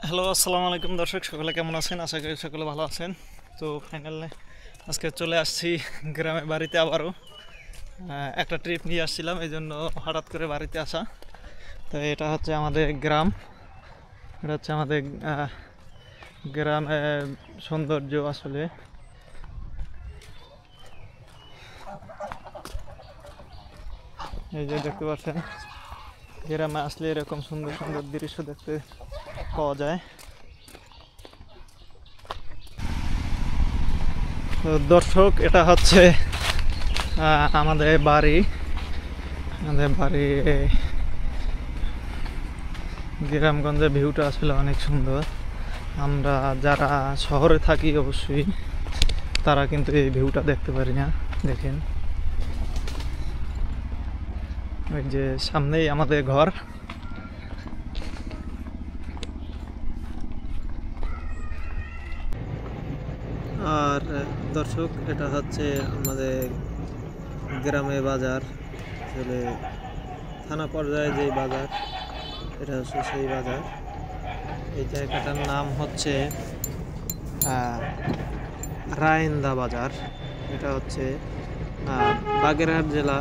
Hello, আসসালামু আলাইকুম দর্শক, সকলে কেমন আছেন? আশা করি সকলে ভালো আছেন। তো ফাইনালি আজকে চলে আসছি গ্রামে বাড়িতে আবারও। একটা ট্রিপ নিয়ে আসছিলাম, এই জন্য হঠাৎ করে বাড়িতে আসা। তো এটা হচ্ছে আমাদের গ্রাম, এটা হচ্ছে আমাদের গ্রামের সৌন্দর্য আসলে। এই যে দেখতে পাচ্ছেন, গ্রামে আসলে এরকম সুন্দর সুন্দর দৃশ্য দেখতে পাওয়া যায়। তো দর্শক, এটা হচ্ছে আমাদের বাড়ি। গ্রামগঞ্জের ভিউটা আসলে অনেক সুন্দর। আমরা যারা শহরে থাকি অবশ্যই তারা কিন্তু এই ভিউটা দেখতে পারি না। দেখেন, ওই যে সামনেই আমাদের ঘর। আর দর্শক, এটা হচ্ছে আমাদের গ্রামে বাজার, আসলে থানা পর্যায়ে যেই বাজার, এটা হচ্ছে সেই বাজার। এই জায়গাটার নাম হচ্ছে রায়েন্দা বাজার। এটা হচ্ছে বাগেরহাট জেলা,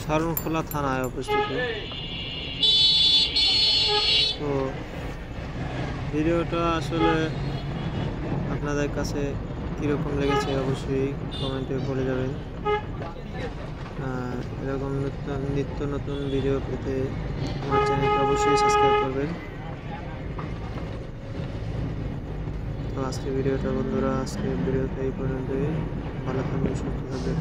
শরণখোলা থানায় অবস্থিত। তো ভিডিওটা আসলে আপনাদের কাছে কীরকম লেগেছে অবশ্যই কমেন্টে বলে যাবেন। এরকম নিত্য নতুন ভিডিও পেতে আমার চ্যানেলটা অবশ্যই সাবস্ক্রাইব করবেন। তো আজকের ভিডিওটা বন্ধুরা, আজকের ভিডিওটা এই পর্যন্তই। ভালো থাকবেন, সুস্থ থাকবেন।